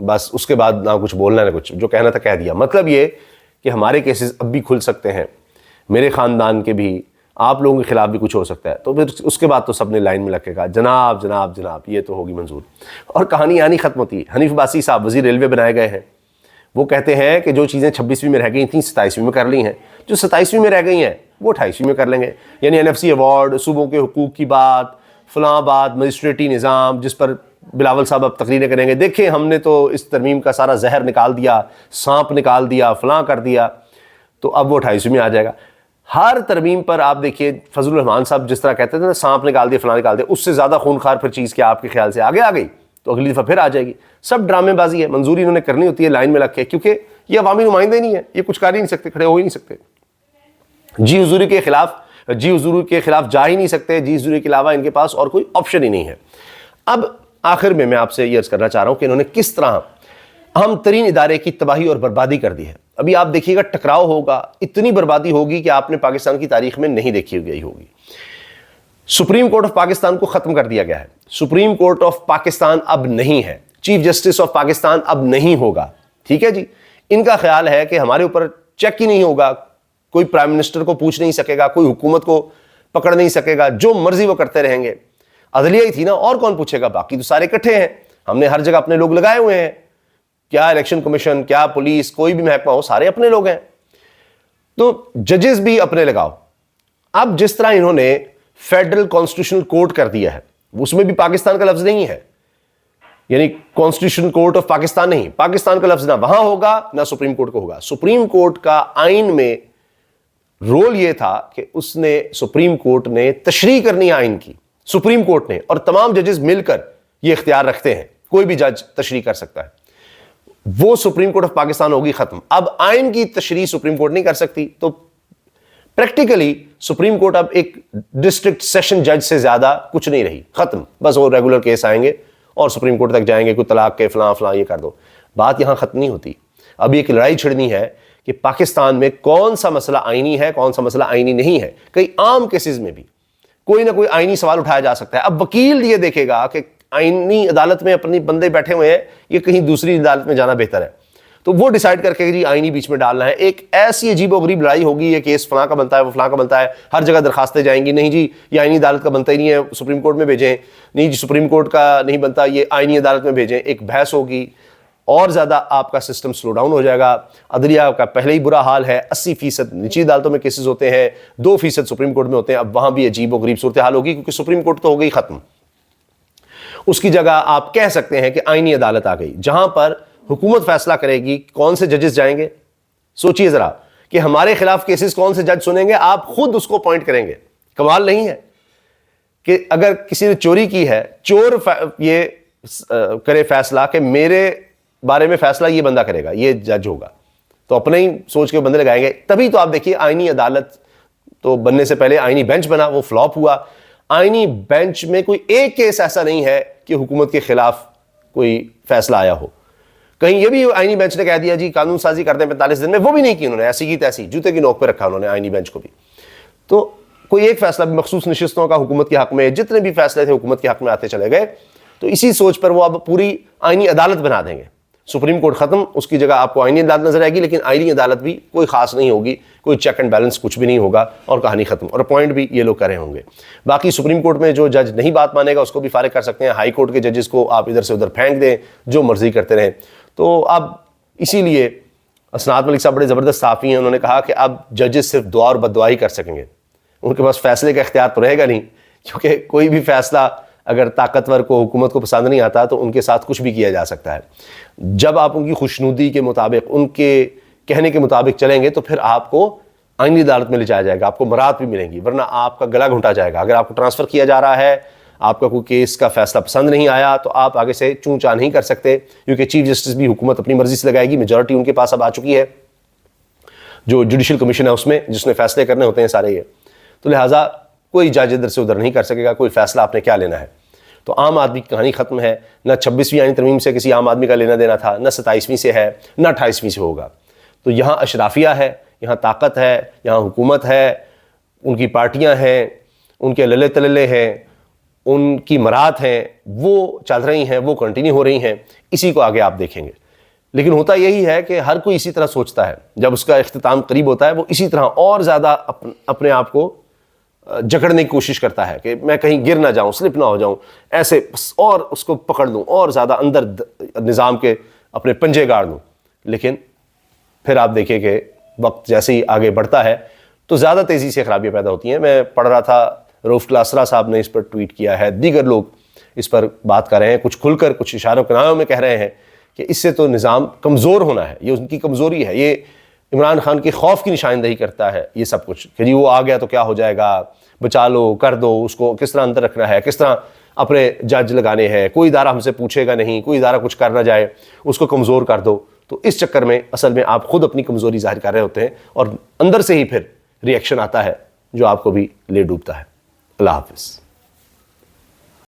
بس اس کے بعد نہ کچھ بولنا نہ کچھ، جو کہنا تھا کہہ دیا. مطلب یہ کہ ہمارے کیسز اب بھی کھل سکتے ہیں، میرے خاندان کے بھی، آپ لوگوں کے خلاف بھی کچھ ہو سکتا ہے. تو پھر اس کے بعد تو سب نے لائن میں لگ کے کہا جناب جناب جناب یہ تو ہوگی منظور. اور کہانی یہاں نہیں ختم ہوتی. حنیف عباسی صاحب وزیر ریلوے بنائے گئے ہیں، وہ کہتے ہیں کہ جو چیزیں 26ویں میں رہ گئی تھیں 27ویں میں کر لی ہیں، جو 27ویں میں رہ گئی ہیں وہ 28ویں میں کر لیں گے. یعنی NFC ایوارڈ، صوبوں کے حقوق کی بات، فلاں بات، مجسٹریٹی نظام جس پر بلاول صاحب اب تقریریں کریں گے، دیکھیں ہم نے تو اس ترمیم کا سارا زہر نکال دیا، سانپ نکال دیا، فلاں کر دیا، تو اب وہ 28ویں میں آ جائے گا. ہر ترمیم پر آپ دیکھیے فضل الرحمان صاحب جس طرح کہتے تھے نا سانپ نکال دیا، فلاں نکال دیا، اس سے زیادہ خونخوار پھر چیز کیا آپ کے خیال سے آگے آ گئی تو اگلی دفعہ پھر آ جائے گی. سب ڈرامے بازی ہے، منظوری انہوں نے کرنی ہوتی ہے لائن میں لگ کے، کیونکہ یہ عوامی نمائندے نہیں ہیں، یہ کچھ کر ہی نہیں سکتے، کھڑے ہو ہی نہیں سکتے، جی حضوری کے خلاف جا ہی نہیں سکتے، جی حضوری کے علاوہ ان کے پاس اور کوئی آپشن ہی نہیں ہے. اب آخر میں آپ سے یہ عرض کرنا چاہ رہا ہوں کہ انہوں نے کس طرح اہم ترین ادارے کی تباہی اور بربادی کر دی ہے. ابھی آپ دیکھیے گا ٹکراؤ ہوگا، اتنی بربادی ہوگی کہ آپ نے پاکستان کی تاریخ میں نہیں دیکھی گئی ہوگی. سپریم کورٹ آف پاکستان کو ختم کر دیا گیا ہے. سپریم کورٹ آف پاکستان اب نہیں ہے، چیف جسٹس آف پاکستان اب نہیں ہوگا. ٹھیک ہے جی، ان کا خیال ہے کہ ہمارے اوپر چیک ہی نہیں ہوگا، کوئی پرائم منسٹر کو پوچھ نہیں سکے گا، کوئی حکومت کو پکڑ نہیں سکے گا، جو مرضی وہ کرتے رہیں گے. عدلیہ ہی تھی نا، اور کون پوچھے گا؟ باقی تو سارے اکٹھے ہیں، ہم نے ہر جگہ اپنے لوگ لگائے ہوئے ہیں، کیا الیکشن کمیشن، کیا پولیس، کوئی بھی محکمہ ہو، سارے اپنے لوگ ہیں. تو ججز بھی اپنے لگاؤ. اب جس طرح انہوں نے فیڈرل کانسٹیٹیوشنل کورٹ کر دیا ہے، اس میں بھی پاکستان کا لفظ نہیں ہے، یعنی کانسٹیٹیوشن کورٹ آف پاکستان نہیں، پاکستان کا لفظ نہ وہاں ہوگا نہ سپریم کورٹ کو ہوگا. سپریم کورٹ کا آئین میں رول یہ تھا کہ اس نے سپریم کورٹ نے تشریح کرنی آئین کی، سپریم کورٹ نے، اور تمام ججز مل کر یہ اختیار رکھتے ہیں، کوئی بھی جج تشریح کر سکتا ہے. وہ سپریم کورٹ آف پاکستان ہوگی ختم. اب آئین کی تشریح سپریم کورٹ نہیں کر سکتی، تو پریکٹیکلی سپریم کورٹ اب ایک ڈسٹرکٹ سیشن جج سے زیادہ کچھ نہیں رہی، ختم. بس وہ ریگولر کیس آئیں گے اور سپریم کورٹ تک جائیں گے، کوئی طلاق کے فلاں فلاں یہ کر دو. بات یہاں ختم نہیں ہوتی. اب ایک لڑائی چھڑنی ہے کہ پاکستان میں کون سا مسئلہ آئینی ہے، کون سا مسئلہ آئینی نہیں ہے. کئی عام کیسز میں بھی کوئی نہ کوئی آئینی سوال اٹھایا جا سکتا ہے. اب وکیل یہ دیکھے گا کہ آئینی عدالت میں اپنی بندے بیٹھے ہوئے ہیں، یہ کہیں دوسری عدالت میں جانا بہتر ہے، تو وہ ڈیسائیڈ کر کے جی آئینی بیچ میں ڈالنا ہے. ایک ایسی عجیب و غریب لڑائی ہوگی، یہ کیس فلاں کا بنتا ہے، وہ فلاں کا بنتا ہے، ہر جگہ درخواستیں جائیں گی، نہیں جی یہ آئینی عدالت کا بنتا ہی نہیں ہے، سپریم کورٹ میں بھیجیں، نہیں جی سپریم کورٹ کا نہیں بنتا، یہ آئینی عدالت میں بھیجیں. ایک بحث ہوگی، اور زیادہ آپ کا سسٹم سلو ڈاؤن ہو جائے گا. عدلیہ کا پہلے ہی برا حال ہے، 80% نچلی عدالتوں میں کیسز ہوتے ہیں، 2% سپریم کورٹ میں ہوتے ہیں. اب وہاں بھی عجیب و غریب صورتحال ہوگی، کیونکہ سپریم کورٹ تو ہو گئی ختم. اس کی جگہ آپ کہہ سکتے ہیں کہ آئینی عدالت آ گئی، جہاں پر حکومت فیصلہ کرے گی کون سے ججز جائیں گے. سوچئے ذرا کہ ہمارے خلاف کیسز کون سے جج سنیں گے، آپ خود اس کو پوائنٹ کریں گے. کمال نہیں ہے کہ اگر کسی نے چوری کی ہے، چور یہ کرے فیصلہ کہ میرے بارے میں فیصلہ یہ بندہ کرے گا، یہ جج ہوگا، تو اپنے ہی سوچ کے بندے لگائیں گے. تبھی تو آپ دیکھیے آئینی عدالت تو بننے سے پہلے آئینی بینچ بنا، وہ فلاپ ہوا. آئینی بینچ میں کوئی ایک کیس ایسا نہیں ہے کہ حکومت کے خلاف کوئی فیصلہ آیا ہو. کہیں یہ بھی آئینی بینچ نے کہہ دیا جی قانون سازی کر دیں 45 دن میں، وہ بھی نہیں کی انہوں نے، ایسی کی تیسی جوتے کی نوک پہ رکھا انہوں نے آئینی بینچ کو بھی. تو کوئی ایک فیصلہ بھی مخصوص نشستوں کا حکومت کے حق میں، جتنے بھی فیصلے تھے حکومت کے حق میں آتے چلے گئے. تو اسی سوچ پر وہ اب پوری آئینی عدالت بنا دیں گے. سپریم کورٹ ختم، اس کی جگہ آپ کو آئینی عدالت نظر آئے گی، لیکن آئینی عدالت بھی کوئی خاص نہیں ہوگی، کوئی چیک اینڈ بیلنس کچھ بھی نہیں ہوگا، اور کہانی ختم. اور اپوائنٹ بھی یہ لوگ کرے ہوں گے. باقی سپریم کورٹ میں جو جج نہیں بات مانے گا اس کو بھی فارغ کر سکتے ہیں. ہائی کورٹ کے ججز کو آپ ادھر سے ادھر پھینک دیں، جو مرضی کرتے رہیں. تو اب اسی لیے اسناد ملک صاحب بڑے زبردست صحافی ہیں، انہوں نے کہا کہ اب ججز صرف دعا اور بد دعا ہی کر سکیں گے، ان کے پاس فیصلے کا اختیار تو رہے گا نہیں، کیونکہ کوئی بھی فیصلہ اگر طاقتور کو، حکومت کو پسند نہیں آتا تو ان کے ساتھ کچھ بھی کیا جا سکتا ہے. جب آپ ان کی خوشنودی کے مطابق، ان کے کہنے کے مطابق چلیں گے تو پھر آپ کو آئینی عدالت میں لے جایا جائے گا، آپ کو برات بھی ملیں گی، ورنہ آپ کا گلا گھونٹا جائے گا. اگر آپ کو ٹرانسفر کیا جا رہا ہے، آپ کا کوئی کیس کا فیصلہ پسند نہیں آیا، تو آپ آگے سے چون چاں نہیں کر سکتے، کیونکہ چیف جسٹس بھی حکومت اپنی مرضی سے لگائے گی. میجورٹی ان کے پاس اب آ چکی ہے، جو جوڈیشل کمیشن ہے اس میں، جس نے فیصلے کرنے ہوتے ہیں سارے یہ. تو لہٰذا کوئی جج ادھر سے ادھر نہیں کر سکے گا، کوئی فیصلہ آپ نے کیا لینا ہے. تو عام آدمی کی کہانی ختم ہے. نہ 26ویں آئینی ترمیم سے کسی عام آدمی کا لینا دینا تھا، نہ 27ویں سے ہے، نہ 28ویں سے ہوگا. تو یہاں اشرافیہ ہے، یہاں طاقت ہے، یہاں حکومت ہے، ان کی پارٹیاں ہیں، ان کے للے تللے ہیں، ان کی مراد ہیں وہ چل رہی ہیں، وہ کنٹینیو ہو رہی ہیں، اسی کو آگے آپ دیکھیں گے۔ لیکن ہوتا یہی ہے کہ ہر کوئی اسی طرح سوچتا ہے، جب اس کا اختتام قریب ہوتا ہے وہ اسی طرح اور زیادہ اپنے آپ کو جکڑنے کی کوشش کرتا ہے کہ میں کہیں گر نہ جاؤں، سلپ نہ ہو جاؤں، ایسے اور اس کو پکڑ لوں اور زیادہ اندر نظام کے اپنے پنجے گاڑ لوں۔ لیکن پھر آپ دیکھیں کہ وقت جیسے ہی آگے بڑھتا ہے تو زیادہ تیزی سے خرابیاں پیدا ہوتی ہیں۔ میں پڑھ رہا تھا، روف کلاسرا صاحب نے اس پر ٹویٹ کیا ہے، دیگر لوگ اس پر بات کر رہے ہیں، کچھ کھل کر کچھ اشاروں کنایوں میں کہہ رہے ہیں کہ اس سے تو نظام کمزور ہونا ہے، یہ ان کی کمزوری ہے، یہ عمران خان کے خوف کی نشاندہی کرتا ہے یہ سب کچھ، کہ جی وہ آ گیا تو کیا ہو جائے گا، بچا لو، کر دو، اس کو کس طرح اندر رکھنا ہے، کس طرح اپنے جج لگانے ہیں، کوئی ادارہ ہم سے پوچھے گا نہیں، کوئی ادارہ کچھ کر نہ جائے، اس کو کمزور کر دو۔ تو اس چکر میں اصل میں آپ خود اپنی کمزوری ظاہر کر رہے ہوتے ہیں اور اندر سے ہی پھر ری ایکشن آتا ہے جو آپ کو بھی لے ڈوبتا ہے۔ اللہ حافظ۔